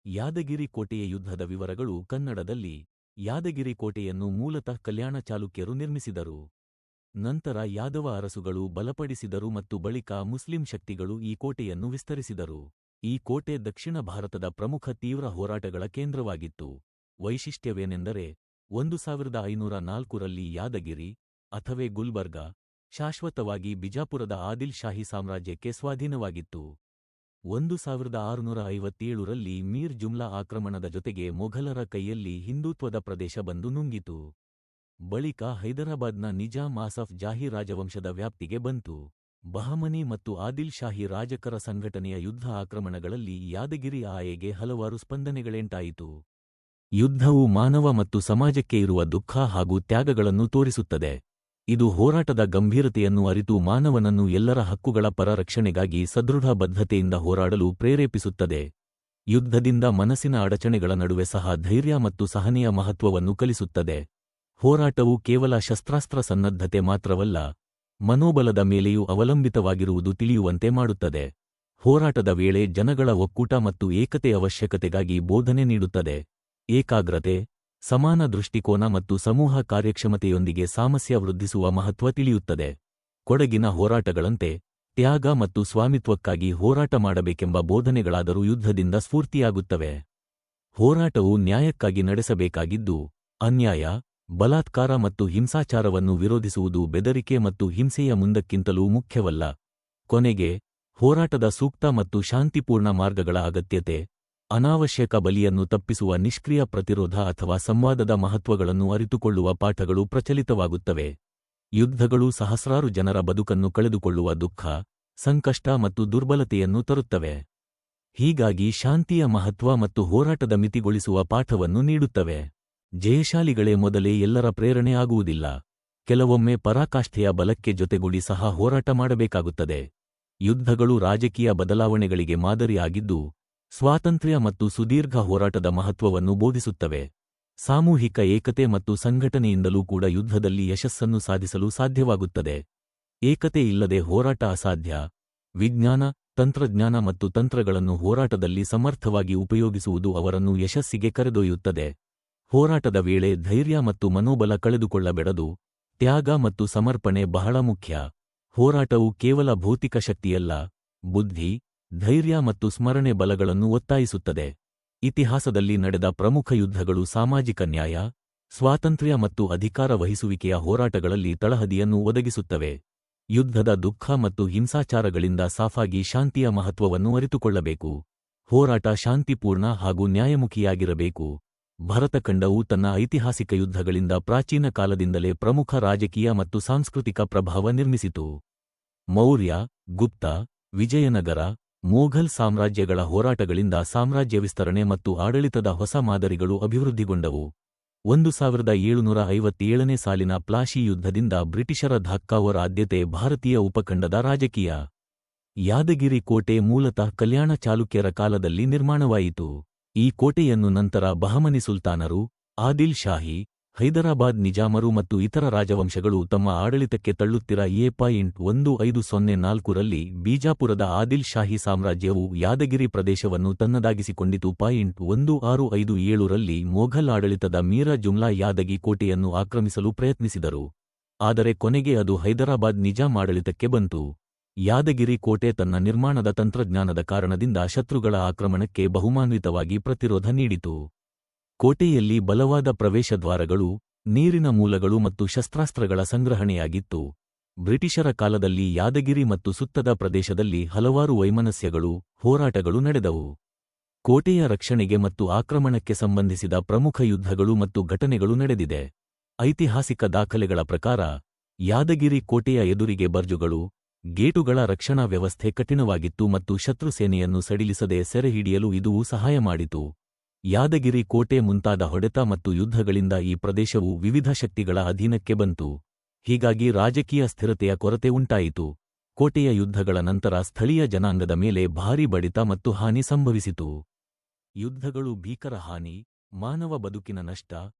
ಯಾದಗಿರಿ ಕೋಟೆಯ ಯುದ್ಧದ ವಿವರಗಳು ಕನ್ನಡದಲ್ಲಿ. ಯಾದಗಿರಿ ಕೋಟೆಯನ್ನು ಮೂಲತಃ ಕಲ್ಯಾಣ ಚಾಲುಕ್ಯರು ನಿರ್ಮಿಸಿದರು. ನಂತರ ಯಾದವ ಅರಸುಗಳು ಬಲಪಡಿಸಿದರು ಮತ್ತು ಬಳಿಕ ಮುಸ್ಲಿಂ ಶಕ್ತಿಗಳು ಈ ಕೋಟೆಯನ್ನು ವಿಸ್ತರಿಸಿದರು. ಈ ಕೋಟೆ ದಕ್ಷಿಣ ಭಾರತದ ಪ್ರಮುಖ ತೀವ್ರ ಹೋರಾಟಗಳ ಕೇಂದ್ರವಾಗಿತ್ತು. ವೈಶಿಷ್ಟ್ಯವೇನೆಂದರೆ 1504ರಲ್ಲಿ ಯಾದಗಿರಿ ಅಥವಾ ಗುಲ್ಬರ್ಗಾ ಶಾಶ್ವತವಾಗಿ ಬಿಜಾಪುರದ ಆದಿಲ್ ಶಾಹಿ ಸಾಮ್ರಾಜ್ಯಕ್ಕೆ ಸ್ವಾಧೀನವಾಗಿತ್ತು. 1657ರಲ್ಲಿ ಮೀರ್ ಜುಮ್ಲಾ ಆಕ್ರಮಣದ ಜೊತೆಗೆ ಮೊಘಲರ ಕೈಯಲ್ಲಿ ಹಿಂದುತ್ವದ ಪ್ರದೇಶ ಬಂದು ನುಂಗಿತು. ಬಳಿಕ ಹೈದರಾಬಾದ್ನ ನಿಜಾಂ ಆಸಫ್ ಜಾಹಿ ರಾಜವಂಶದ ವ್ಯಾಪ್ತಿಗೆ ಬಂತು. ಬಹಮನಿ ಮತ್ತು ಆದಿಲ್ ಶಾಹಿ ರಾಜಕರ ಸಂಘಟನೆಯ ಯುದ್ಧ ಆಕ್ರಮಣಗಳಲ್ಲಿ ಯಾದಗಿರಿ ಆಯೆಗೆ ಹಲವಾರು ಸ್ಪಂದನೆಗಳೆಂಟಾಯಿತು. ಯುದ್ಧವು ಮಾನವ ಮತ್ತು ಸಮಾಜಕ್ಕೆ ಇರುವ ದುಃಖ ಹಾಗೂ ತ್ಯಾಗಗಳನ್ನು ತೋರಿಸುತ್ತದೆ. ಇದು ಹೋರಾಟದ ಗಂಭೀರತೆಯನ್ನು ಅರಿತು ಮಾನವನನ್ನು ಎಲ್ಲರ ಹಕ್ಕುಗಳ ಪರ ರಕ್ಷಣೆಗಾಗಿ ಸದೃಢ ಬದ್ಧತೆಯಿಂದ ಹೋರಾಡಲು ಪ್ರೇರೇಪಿಸುತ್ತದೆ. ಯುದ್ಧದಿಂದ ಮನಸ್ಸಿನ ಅಡಚಣೆಗಳ ನಡುವೆ ಸಹ ಧೈರ್ಯ ಮತ್ತು ಸಹನೆಯ ಮಹತ್ವವನ್ನು ಕಲಿಸುತ್ತದೆ. ಹೋರಾಟವು ಕೇವಲ ಶಸ್ತ್ರಾಸ್ತ್ರ ಸನ್ನದ್ಧತೆ ಮಾತ್ರವಲ್ಲ, ಮನೋಬಲದ ಮೇಲೆಯೂ ಅವಲಂಬಿತವಾಗಿರುವುದು ತಿಳಿಯುವಂತೆ ಮಾಡುತ್ತದೆ. ಹೋರಾಟದ ವೇಳೆ ಜನಗಳ ಒಕ್ಕೂಟ ಮತ್ತು ಏಕತೆ ಅವಶ್ಯಕತೆಗಾಗಿ ಬೋಧನೆ ನೀಡುತ್ತದೆ. ಏಕಾಗ್ರತೆ, ಸಮಾನ ದೃಷ್ಟಿಕೋನ ಮತ್ತು ಸಮೂಹ ಕಾರ್ಯಕ್ಷಮತೆಯೊಂದಿಗೆ ಸಾಮರಸ್ಯ ವೃದ್ಧಿಸುವ ಮಹತ್ವ ತಿಳಿಯುತ್ತದೆ. ಕೊಡಗಿನ ಹೋರಾಟಗಳಂತೆ ತ್ಯಾಗ ಮತ್ತು ಸ್ವಾಮಿತ್ವಕ್ಕಾಗಿ ಹೋರಾಟ ಮಾಡಬೇಕೆಂಬ ಬೋಧನೆಗಳಾದರೂ ಯುದ್ಧದಿಂದ ಸ್ಫೂರ್ತಿಯಾಗುತ್ತವೆ. ಹೋರಾಟವು ನ್ಯಾಯಕ್ಕಾಗಿ ನಡೆಸಬೇಕಾಗಿದ್ದು, ಅನ್ಯಾಯ, ಬಲಾತ್ಕಾರ ಮತ್ತು ಹಿಂಸಾಚಾರವನ್ನು ವಿರೋಧಿಸುವುದು ಬೆದರಿಕೆ ಮತ್ತು ಹಿಂಸೆಯ ಮುಂದಕ್ಕಿಂತಲೂ ಮುಖ್ಯವಲ್ಲ. ಕೊನೆಗೆ, ಹೋರಾಟದ ಸೂಕ್ತ ಮತ್ತು ಶಾಂತಿಪೂರ್ಣ ಮಾರ್ಗಗಳ ಅಗತ್ಯತೆ, ಅನಾವಶ್ಯಕ ಬಲಿಯನ್ನು ತಪ್ಪಿಸುವ ನಿಷ್ಕ್ರಿಯ ಪ್ರತಿರೋಧ ಅಥವಾ ಸಂವಾದದ ಮಹತ್ವಗಳನ್ನು ಅರಿತುಕೊಳ್ಳುವ ಪಾಠಗಳು ಪ್ರಚಲಿತವಾಗುತ್ತವೆ. ಯುದ್ಧಗಳು ಸಹಸ್ರಾರು ಜನರ ಬದುಕನ್ನು ಕಳೆದುಕೊಳ್ಳುವ ದುಃಖ, ಸಂಕಷ್ಟ ಮತ್ತು ದುರ್ಬಲತೆಯನ್ನು ತರುತ್ತವೆ. ಹೀಗಾಗಿ ಶಾಂತಿಯ ಮಹತ್ವ ಮತ್ತು ಹೋರಾಟದ ಮಿತಿಗೊಳಿಸುವ ಪಾಠವನ್ನು ನೀಡುತ್ತವೆ. ಜಯಶಾಲಿಗಳೇ ಮೊದಲೇ ಎಲ್ಲರ ಪ್ರೇರಣೆ ಆಗುವುದಿಲ್ಲ. ಕೆಲವೊಮ್ಮೆ ಪರಾಕಾಷ್ಠೆಯ ಬಲಕ್ಕೆ ಜೊತೆಗೂಡಿ ಸಹ ಹೋರಾಟ ಮಾಡಬೇಕಾಗುತ್ತದೆ. ಯುದ್ಧಗಳು ರಾಜಕೀಯ ಬದಲಾವಣೆಗಳಿಗೆ ಮಾದರಿಯಾಗಿದ್ದು, ಸ್ವಾತಂತ್ರ್ಯ ಮತ್ತು ಸುದೀರ್ಘ ಹೋರಾಟದ ಮಹತ್ವವನ್ನು ಬೋಧಿಸುತ್ತವೆ. ಸಾಮೂಹಿಕ ಏಕತೆ ಮತ್ತು ಸಂಘಟನೆಯಿಂದಲೂ ಕೂಡ ಯುದ್ಧದಲ್ಲಿ ಯಶಸ್ಸನ್ನು ಸಾಧಿಸಲು ಸಾಧ್ಯವಾಗುತ್ತದೆ. ಏಕತೆ ಇಲ್ಲದೆ ಹೋರಾಟ ಅಸಾಧ್ಯ. ವಿಜ್ಞಾನ, ತಂತ್ರಜ್ಞಾನ ಮತ್ತು ತಂತ್ರಗಳನ್ನು ಹೋರಾಟದಲ್ಲಿ ಸಮರ್ಥವಾಗಿ ಉಪಯೋಗಿಸುವುದು ಅವರನ್ನು ಯಶಸ್ಸಿಗೆ ಕರೆದೊಯ್ಯುತ್ತದೆ. ಹೋರಾಟದ ವೇಳೆ ಧೈರ್ಯ ಮತ್ತು ಮನೋಬಲ ಕಳೆದುಕೊಳ್ಳಬೇಡದು. ತ್ಯಾಗ ಮತ್ತು ಸಮರ್ಪಣೆ ಬಹಳ ಮುಖ್ಯ. ಹೋರಾಟವು ಕೇವಲ ಭೌತಿಕ ಶಕ್ತಿಯಲ್ಲ, ಬುದ್ಧಿ, ಧೈರ್ಯ ಮತ್ತು ಸ್ಮರಣೆ ಬಲಗಳನ್ನು ಒತ್ತಾಯಿಸುತ್ತದೆ. ಇತಿಹಾಸದಲ್ಲಿ ನಡೆದ ಪ್ರಮುಖ ಯುದ್ಧಗಳು ಸಾಮಾಜಿಕ ನ್ಯಾಯ, ಸ್ವಾತಂತ್ರ್ಯ ಮತ್ತು ಅಧಿಕಾರ ವಹಿಸುವಿಕೆಯ ಹೋರಾಟಗಳಲ್ಲಿ ತಳಹದಿಯನ್ನು ಒದಗಿಸುತ್ತವೆ. ಯುದ್ಧದ ದುಃಖ ಮತ್ತು ಹಿಂಸಾಚಾರಗಳಿಂದ ಸಾಫಾಗಿ ಶಾಂತಿಯ ಮಹತ್ವವನ್ನು ಅರಿತುಕೊಳ್ಳಬೇಕು. ಹೋರಾಟ ಶಾಂತಿಪೂರ್ಣ ಹಾಗೂ ನ್ಯಾಯಮುಖಿಯಾಗಿರಬೇಕು. ಭರತಖಂಡವು ತನ್ನ ಐತಿಹಾಸಿಕ ಯುದ್ಧಗಳಿಂದ ಪ್ರಾಚೀನ ಕಾಲದಿಂದಲೇ ಪ್ರಮುಖ ರಾಜಕೀಯ ಮತ್ತು ಸಾಂಸ್ಕೃತಿಕ ಪ್ರಭಾವ ನಿರ್ಮಿಸಿತು. ಮೌರ್ಯ, ಗುಪ್ತ, ವಿಜಯನಗರ, ಮೊಘಲ್ ಸಾಮ್ರಾಜ್ಯಗಳ ಹೋರಾಟಗಳಿಂದ ಸಾಮ್ರಾಜ್ಯ ವಿಸ್ತರಣೆ ಮತ್ತು ಆಡಳಿತದ ಹೊಸ ಮಾದರಿಗಳು ಅಭಿವೃದ್ಧಿಗೊಂಡವು. 1757ನೇ ಸಾಲಿನ ಪ್ಲಾಶಿ ಯುದ್ಧದಿಂದ ಬ್ರಿಟಿಷರ ಧಾಕ್ಕಾವರ್ ಆದ್ಯತೆ ಭಾರತೀಯ ಉಪಖಂಡದ ರಾಜಕೀಯ. ಯಾದಗಿರಿ ಕೋಟೆ ಮೂಲತಃ ಕಲ್ಯಾಣ ಚಾಲುಕ್ಯರ ಕಾಲದಲ್ಲಿ ನಿರ್ಮಾಣವಾಯಿತು. ಈ ಕೋಟೆಯನ್ನು ನಂತರ ಬಹಮನಿ ಸುಲ್ತಾನರು, ಆದಿಲ್ ಶಾಹಿ, ಹೈದರಾಬಾದ್ ನಿಜಾಮರು ಮತ್ತು ಇತರ ರಾಜವಂಶಗಳು ತಮ್ಮ ಆಡಳಿತಕ್ಕೆ ತಳ್ಳುತ್ತಿರ 1504ರಲ್ಲಿ ಬಿಜಾಪುರದ ಆದಿಲ್ ಶಾಹಿ ಸಾಮ್ರಾಜ್ಯವು ಯಾದಗಿರಿ ಪ್ರದೇಶವನ್ನು ತನ್ನದಾಗಿಸಿಕೊಂಡಿತು. 1657ರಲ್ಲಿ ಮೊಘಲ್ ಆಡಳಿತದ ಮೀರ ಜುಮ್ಲಾ ಯಾದಗಿ ಕೋಟೆಯನ್ನು ಆಕ್ರಮಿಸಲು ಪ್ರಯತ್ನಿಸಿದರು, ಆದರೆ ಕೊನೆಗೆ ಅದು ಹೈದರಾಬಾದ್ ನಿಜಾಂ ಆಡಳಿತಕ್ಕೆ ಬಂತು. ಯಾದಗಿರಿ ಕೋಟೆ ತನ್ನ ನಿರ್ಮಾಣದ ತಂತ್ರಜ್ಞಾನದ ಕಾರಣದಿಂದ ಶತ್ರುಗಳ ಆಕ್ರಮಣಕ್ಕೆ ಬಹುಮಾನ್ವಿತವಾಗಿ ಪ್ರತಿರೋಧ ನೀಡಿತು. ಕೋಟೆಯಲ್ಲಿ ಬಲವಾದ ಪ್ರವೇಶದ್ವಾರಗಳು, ನೀರಿನ ಮೂಲಗಳು ಮತ್ತು ಶಸ್ತ್ರಾಸ್ತ್ರಗಳ ಸಂಗ್ರಹಣೆಯಾಗಿತ್ತು. ಬ್ರಿಟಿಷರ ಕಾಲದಲ್ಲಿ ಯಾದಗಿರಿ ಮತ್ತು ಸುತ್ತದ ಪ್ರದೇಶದಲ್ಲಿ ಹಲವಾರು ವೈಮನಸ್ಯಗಳು, ಹೋರಾಟಗಳು ನಡೆದವು. ಕೋಟೆಯ ರಕ್ಷಣೆಗೆ ಮತ್ತು ಆಕ್ರಮಣಕ್ಕೆ ಸಂಬಂಧಿಸಿದ ಪ್ರಮುಖ ಯುದ್ಧಗಳು ಮತ್ತು ಘಟನೆಗಳು ನಡೆದಿದೆ. ಐತಿಹಾಸಿಕ ದಾಖಲೆಗಳ ಪ್ರಕಾರ, ಯಾದಗಿರಿ ಕೋಟೆಯ ಎದುರಿಗೆ ಬರ್ಜುಗಳು, ಗೇಟುಗಳ ರಕ್ಷಣಾ ವ್ಯವಸ್ಥೆ ಕಠಿಣವಾಗಿತ್ತು ಮತ್ತು ಶತ್ರು ಸೇನೆಯನ್ನು ಸಡಿಲಿಸದೆ ಸೆರೆಹಿಡಿಯಲು ಇದು ಸಹಾಯ ಮಾಡಿತು. ಯಾದಗಿರಿ ಕೋಟೆ ಮುಂತಾದ ಹೊಡೆತ ಮತ್ತು ಯುದ್ಧಗಳಿಂದ ಈ ಪ್ರದೇಶವು ವಿವಿಧ ಶಕ್ತಿಗಳ ಅಧೀನಕ್ಕೆ ಬಂತು. ಹೀಗಾಗಿ ರಾಜಕೀಯ ಸ್ಥಿರತೆಯ ಕೊರತೆ ಉಂಟಾಯಿತು. ಕೋಟೆಯ ಯುದ್ಧಗಳ ನಂತರ ಸ್ಥಳೀಯ ಜನಾಂಗದ ಮೇಲೆ ಭಾರೀ ಬಡಿತ ಮತ್ತು ಹಾನಿ ಸಂಭವಿಸಿತು. ಯುದ್ಧಗಳು ಭೀಕರ ಹಾನಿ, ಮಾನವ ಬದುಕಿನ ನಷ್ಟ,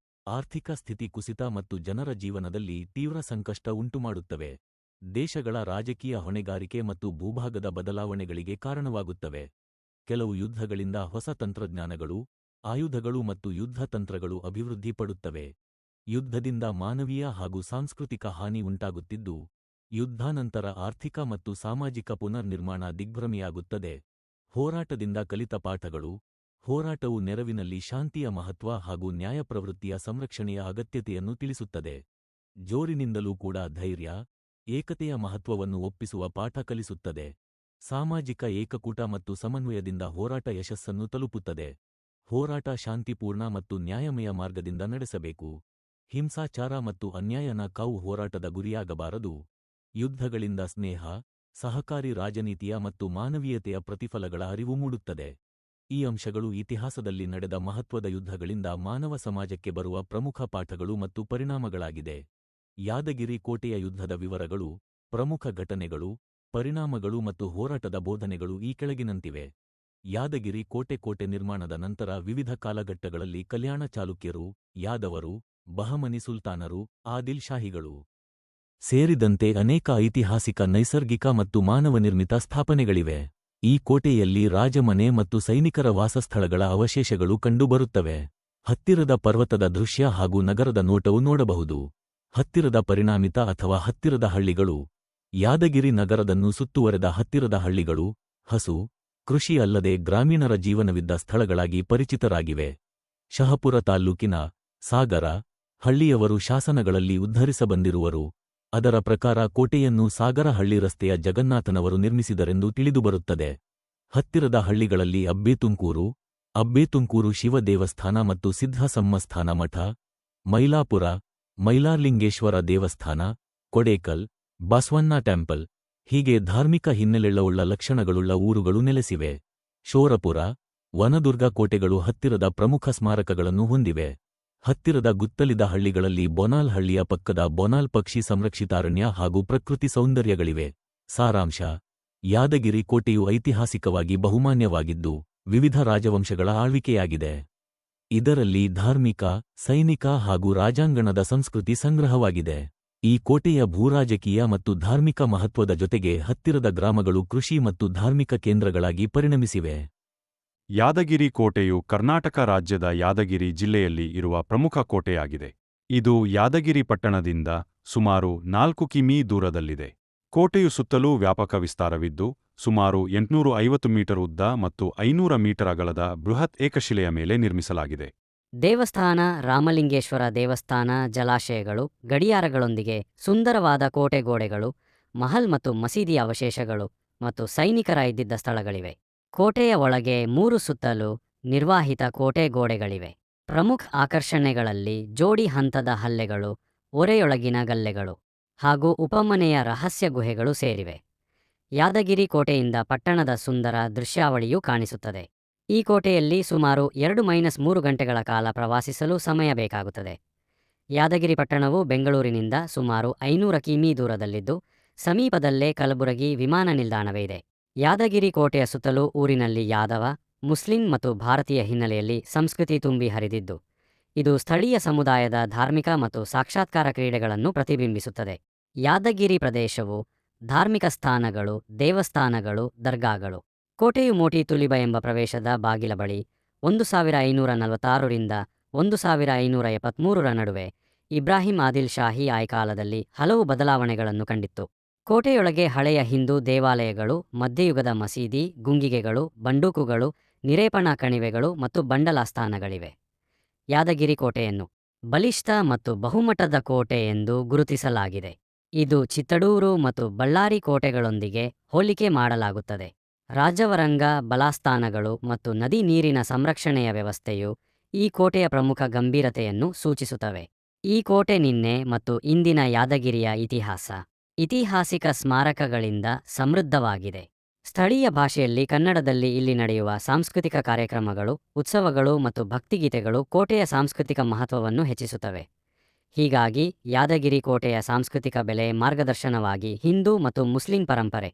ಆರ್ಥಿಕ ಸ್ಥಿತಿ ಕುಸಿತ ಮತ್ತು ಜನರ ಜೀವನದಲ್ಲಿ ತೀವ್ರ ಸಂಕಷ್ಟ ಉಂಟುಮಾಡುತ್ತವೆ. ದೇಶಗಳ ರಾಜಕೀಯ ಹೊಣೆಗಾರಿಕೆ ಮತ್ತು ಭೂಭಾಗದ ಬದಲಾವಣೆಗಳಿಗೆ ಕಾರಣವಾಗುತ್ತವೆ. ಕೆಲವು ಯುದ್ಧಗಳಿಂದ ಹೊಸ ತಂತ್ರಜ್ಞಾನಗಳು, ಆಯುಧಗಳು ಮತ್ತು ಯುದ್ಧ ತಂತ್ರಗಳು ಅಭಿವೃದ್ಧಿಪಡುತ್ತವೆ. ಯುದ್ಧದಿಂದ ಮಾನವೀಯ ಹಾಗೂ ಸಾಂಸ್ಕೃತಿಕ ಹಾನಿ ಉಂಟಾಗುತ್ತಿದ್ದು, ಯುದ್ಧಾನಂತರ ಆರ್ಥಿಕ ಮತ್ತು ಸಾಮಾಜಿಕ ಪುನರ್ನಿರ್ಮಾಣ ದಿಗ್ಭ್ರಮೆಯಾಗುತ್ತದೆ. ಹೋರಾಟದಿಂದ ಕಲಿತ ಪಾಠಗಳು. ಹೋರಾಟವು ನೆರವಿನಲ್ಲಿ ಶಾಂತಿಯ ಮಹತ್ವ ಹಾಗೂ ನ್ಯಾಯಪ್ರವೃತ್ತಿಯ ಸಂರಕ್ಷಣೆಯ ಅಗತ್ಯತೆಯನ್ನು ತಿಳಿಸುತ್ತದೆ. ಜೋರಿನಿಂದಲೂ ಕೂಡ ಧೈರ್ಯ, ಏಕತೆಯ ಮಹತ್ವವನ್ನು ಒಪ್ಪಿಸುವ ಪಾಠ ಕಲಿಸುತ್ತದೆ. ಸಾಮಾಜಿಕ ಏಕಕೂಟ ಮತ್ತು ಸಮನ್ವಯದಿಂದ ಹೋರಾಟ ಯಶಸ್ಸನ್ನು ತಲುಪುತ್ತದೆ. ಹೋರಾಟ ಶಾಂತಿಪೂರ್ಣ ಮತ್ತು ನ್ಯಾಯಮಯ ಮಾರ್ಗದಿಂದ ನಡೆಸಬೇಕು. ಹಿಂಸಾಚಾರ ಮತ್ತು ಅನ್ಯಾಯನ ಕಾವು ಹೋರಾಟದ ಗುರಿಯಾಗಬಾರದು. ಯುದ್ಧಗಳಿಂದ ಸ್ನೇಹ, ಸಹಕಾರಿ ರಾಜನೀತಿಯ ಮತ್ತು ಮಾನವೀಯತೆಯ ಪ್ರತಿಫಲಗಳ ಅರಿವು ಮೂಡುತ್ತದೆ. ಈ ಅಂಶಗಳು ಇತಿಹಾಸದಲ್ಲಿ ನಡೆದ ಮಹತ್ವದ ಯುದ್ಧಗಳಿಂದ ಮಾನವ ಸಮಾಜಕ್ಕೆ ಬರುವ ಪ್ರಮುಖ ಪಾಠಗಳು ಮತ್ತು ಪರಿಣಾಮಗಳಾಗಿದೆ. ಯಾದಗಿರಿ ಕೋಟೆಯ ಯುದ್ಧದ ವಿವರಗಳು, ಪ್ರಮುಖ ಘಟನೆಗಳು, ಪರಿಣಾಮಗಳು ಮತ್ತು ಹೋರಾಟದ ಬೋಧನೆಗಳು ಈ ಕೆಳಗಿನಂತಿವೆ. ಯಾದಗಿರಿ ಕೋಟೆ ನಿರ್ಮಾಣದ ನಂತರ ವಿವಿಧ ಕಾಲಘಟ್ಟಗಳಲ್ಲಿ ಕಲ್ಯಾಣ ಚಾಲುಕ್ಯರು, ಯಾದವರು, ಬಹಮನಿ ಸುಲ್ತಾನರು, ಆದಿಲ್ ಶಾಹಿಗಳು ಸೇರಿದಂತೆ ಅನೇಕ ಐತಿಹಾಸಿಕ ನೈಸರ್ಗಿಕ ಮತ್ತು ಮಾನವನಿರ್ಮಿತ ಸ್ಥಾಪನೆಗಳಿವೆ. ಈ ಕೋಟೆಯಲ್ಲಿ ರಾಜಮನೆ ಮತ್ತು ಸೈನಿಕರ ವಾಸಸ್ಥಳಗಳ ಅವಶೇಷಗಳು ಕಂಡುಬರುತ್ತವೆ. ಹತ್ತಿರದ ಪರ್ವತದ ದೃಶ್ಯ ಹಾಗೂ ನಗರದ ನೋಟವು ನೋಡಬಹುದು. ಹತ್ತಿರದ ಪರಿಣಾಮಿತ ಅಥವಾ ಹತ್ತಿರದ ಹಳ್ಳಿಗಳು. ಯಾದಗಿರಿ ನಗರದನ್ನು ಸುತ್ತುವರೆದ ಹತ್ತಿರದ ಹಳ್ಳಿಗಳು ಹಸು, ಕೃಷಿ ಅಲ್ಲದೆ ಗ್ರಾಮೀಣರ ಜೀವನವಿದ್ದ ಸ್ಥಳಗಳಾಗಿ ಪರಿಚಿತರಾಗಿವೆ. ಶಹಪುರ ತಾಲ್ಲೂಕಿನ ಸಾಗರ ಹಳ್ಳಿಯವರು ಶಾಸನಗಳಲ್ಲಿ ಉದ್ಧರಿಸಬಂದಿರುವರು. ಅದರ ಪ್ರಕಾರ ಕೋಟೆಯನ್ನು ಸಾಗರಹಳ್ಳಿ ರಸ್ತೆಯ ಜಗನ್ನಾಥನವರು ನಿರ್ಮಿಸಿದರೆಂದು ತಿಳಿದುಬರುತ್ತದೆ. ಹತ್ತಿರದ ಹಳ್ಳಿಗಳಲ್ಲಿ ಅಬ್ಬೇತುಂಕೂರು ಶಿವ ದೇವಸ್ಥಾನ ಮತ್ತು ಸಿದ್ಧಸಮ್ಮಸ್ಥಾನ ಮಠ, ಮೈಲಾಪುರ, ಮೈಲಾರ್ಲಿಂಗೇಶ್ವರ ದೇವಸ್ಥಾನ, ಕೊಡೇಕಲ್, ಬಸವಣ್ಣ ಟೆಂಪಲ್ ಹೀಗೆ ಧಾರ್ಮಿಕ ಹಿನ್ನೆಲೆಯುಳ್ಳ ಲಕ್ಷಣಗಳುಳ್ಳ ಊರುಗಳು ನೆಲೆಸಿವೆ. ಶೋರಪುರ, ವನದುರ್ಗ ಕೋಟೆಗಳು ಹತ್ತಿರದ ಪ್ರಮುಖ ಸ್ಮಾರಕಗಳನ್ನು ಹೊಂದಿವೆ. ಹತ್ತಿರದ ಗುತ್ತಲಿದ ಹಳ್ಳಿಗಳಲ್ಲಿ ಬೊನಾಲ್ ಹಳ್ಳಿಯ ಪಕ್ಕದ ಬೊನಾಲ್ ಪಕ್ಷಿ ಸಂರಕ್ಷಿತಾರಣ್ಯ ಹಾಗೂ ಪ್ರಕೃತಿ ಸೌಂದರ್ಯಗಳಿವೆ. ಸಾರಾಂಶ: ಯಾದಗಿರಿ ಕೋಟೆಯು ಐತಿಹಾಸಿಕವಾಗಿ ಬಹುಮಾನ್ಯವಾಗಿದ್ದು, ವಿವಿಧ ರಾಜವಂಶಗಳ ಆಳ್ವಿಕೆಯಾಗಿದೆ. ಇದರಲ್ಲಿ ಧಾರ್ಮಿಕ, ಸೈನಿಕ ಹಾಗೂ ರಾಜಾಂಗಣದ ಸಂಸ್ಕೃತಿ ಸಂಗ್ರಹವಾಗಿದೆ. ಈ ಕೋಟೆಯ ಭೂರಾಜಕೀಯ ಮತ್ತು ಧಾರ್ಮಿಕ ಮಹತ್ವದ ಜೊತೆಗೆ ಹತ್ತಿರದ ಗ್ರಾಮಗಳು ಕೃಷಿ ಮತ್ತು ಧಾರ್ಮಿಕ ಕೇಂದ್ರಗಳಾಗಿ ಪರಿಣಮಿಸಿವೆ. ಯಾದಗಿರಿ ಕೋಟೆಯು ಕರ್ನಾಟಕ ರಾಜ್ಯದ ಯಾದಗಿರಿ ಜಿಲ್ಲೆಯಲ್ಲಿ ಇರುವ ಪ್ರಮುಖ ಕೋಟೆಯಾಗಿದೆ. ಇದು ಯಾದಗಿರಿ ಪಟ್ಟಣದಿಂದ ಸುಮಾರು 4 ಕಿಮೀ ದೂರದಲ್ಲಿದೆ. ಕೋಟೆಯು ಸುತ್ತಲೂ ವ್ಯಾಪಕ ವಿಸ್ತಾರವಿದ್ದು, ಸುಮಾರು 850 ಮೀಟರ್ ಉದ್ದ ಮತ್ತು 500 ಮೀಟರ್ ಅಗಲದ ಬೃಹತ್ ಏಕಶಿಲೆಯ ಮೇಲೆ ನಿರ್ಮಿಸಲಾಗಿದೆ. ದೇವಸ್ಥಾನ, ರಾಮಲಿಂಗೇಶ್ವರ ದೇವಸ್ಥಾನ, ಜಲಾಶಯಗಳು, ಗಡಿಯಾರಗಳೊಂದಿಗೆ ಸುಂದರವಾದ ಕೋಟೆ ಗೋಡೆಗಳು, ಮಹಲ್ ಮತ್ತು ಮಸೀದಿಯ ಅವಶೇಷಗಳು ಮತ್ತು ಸೈನಿಕರ ಇದ್ದಿದ್ದ ಸ್ಥಳಗಳಿವೆ. ಕೋಟೆಯ ಒಳಗೆ 3 ಸುತ್ತಲೂ ನಿರ್ವಾಹಿತ ಕೋಟೆ ಗೋಡೆಗಳಿವೆ. ಪ್ರಮುಖ ಆಕರ್ಷಣೆಗಳಲ್ಲಿ ಜೋಡಿ ಹಂತದ ಹಲ್ಲೆಗಳು, ಒರೆಯೊಳಗಿನ ಗಲ್ಲೆಗಳು ಹಾಗೂ ಉಪಮನೆಯ ರಹಸ್ಯ ಗುಹೆಗಳು ಸೇರಿವೆ. ಯಾದಗಿರಿ ಕೋಟೆಯಿಂದ ಪಟ್ಟಣದ ಸುಂದರ ದೃಶ್ಯಾವಳಿಯೂ ಕಾಣಿಸುತ್ತದೆ. ಈ ಕೋಟೆಯಲ್ಲಿ ಸುಮಾರು 2-3 ಗಂಟೆಗಳ ಕಾಲ ಪ್ರವಾಸಿಸಲು ಸಮಯ ಬೇಕಾಗುತ್ತದೆ. ಯಾದಗಿರಿ ಪಟ್ಟಣವು ಬೆಂಗಳೂರಿನಿಂದ ಸುಮಾರು 500 ಕಿಮೀ ದೂರದಲ್ಲಿದ್ದು, ಸಮೀಪದಲ್ಲೇ ಕಲಬುರಗಿ ವಿಮಾನ ನಿಲ್ದಾಣವೇ ಇದೆ. ಯಾದಗಿರಿ ಕೋಟೆಯ ಸುತ್ತಲೂ ಊರಿನಲ್ಲಿ ಯಾದವ, ಮುಸ್ಲಿಂ ಮತ್ತು ಭಾರತೀಯ ಹಿನ್ನೆಲೆಯಲ್ಲಿ ಸಂಸ್ಕೃತಿ ತುಂಬಿ ಹರಿದಿದ್ದು, ಇದು ಸ್ಥಳೀಯ ಸಮುದಾಯದ ಧಾರ್ಮಿಕ ಮತ್ತು ಸಾಕ್ಷಾತ್ಕಾರ ಕ್ರೀಡೆಗಳನ್ನು ಪ್ರತಿಬಿಂಬಿಸುತ್ತದೆ. ಯಾದಗಿರಿ ಪ್ರದೇಶವು ಧಾರ್ಮಿಕ ಸ್ಥಾನಗಳು, ದೇವಸ್ಥಾನಗಳು, ದರ್ಗಾಗಳು. ಕೋಟೆಯು ಮೋಟಿ ತುಲಿಬ ಎಂಬ ಪ್ರವೇಶದ ಬಾಗಿಲ ಬಳಿ 1546 ರಿಂದ 1573 ನಡುವೆ ಇಬ್ರಾಹಿಂ ಆದಿಲ್ ಶಾಹಿ ಆಯ್ಕಾಲದಲ್ಲಿ ಹಲವು ಬದಲಾವಣೆಗಳನ್ನು ಕಂಡಿತ್ತು. ಕೋಟೆಯೊಳಗೆ ಹಳೆಯ ಹಿಂದೂ ದೇವಾಲಯಗಳು, ಮಧ್ಯಯುಗದ ಮಸೀದಿ, ಗುಂಗಿಗೆಗಳು, ಬಂಡೂಕುಗಳು, ನಿರೇಪಣ ಕಣಿವೆಗಳು ಮತ್ತು ಬಂಡಲಾಸ್ಥಾನಗಳಿವೆ. ಯಾದಗಿರಿ ಕೋಟೆಯನ್ನು ಬಲಿಷ್ಠ ಮತ್ತು ಬಹುಮಟ್ಟದ ಕೋಟೆ ಎಂದು ಗುರುತಿಸಲಾಗಿದೆ. ಇದು ಚಿತ್ತಡೂರು ಮತ್ತು ಬಳ್ಳಾರಿ ಕೋಟೆಗಳೊಂದಿಗೆ ಹೋಲಿಕೆ ಮಾಡಲಾಗುತ್ತದೆ. ರಾಜವರಂಗ, ಬಲಾಸ್ಥಾನಗಳು ಮತ್ತು ನದಿ ನೀರಿನ ಸಂರಕ್ಷಣೆಯ ವ್ಯವಸ್ಥೆಯು ಈ ಕೋಟೆಯ ಪ್ರಮುಖ ಗಂಭೀರತೆಯನ್ನು ಸೂಚಿಸುತ್ತವೆ. ಈ ಕೋಟೆ ನಿನ್ನೆ ಮತ್ತು ಇಂದಿನ ಯಾದಗಿರಿಯ ಐತಿಹಾಸಿಕ ಸ್ಮಾರಕಗಳಿಂದ ಸಮೃದ್ಧವಾಗಿದೆ. ಸ್ಥಳೀಯ ಭಾಷೆಯಲ್ಲಿ ಕನ್ನಡದಲ್ಲಿ ಇಲ್ಲಿ ನಡೆಯುವ ಸಾಂಸ್ಕೃತಿಕ ಕಾರ್ಯಕ್ರಮಗಳು, ಉತ್ಸವಗಳು ಮತ್ತು ಭಕ್ತಿಗೀತೆಗಳು ಕೋಟೆಯ ಸಾಂಸ್ಕೃತಿಕ ಮಹತ್ವವನ್ನು ಹೆಚ್ಚಿಸುತ್ತವೆ. ಹೀಗಾಗಿ ಯಾದಗಿರಿ ಕೋಟೆಯ ಸಾಂಸ್ಕೃತಿಕ ಬೆಲೆ ಮಾರ್ಗದರ್ಶನವಾಗಿ ಹಿಂದೂ ಮತ್ತು ಮುಸ್ಲಿಂ ಪರಂಪರೆ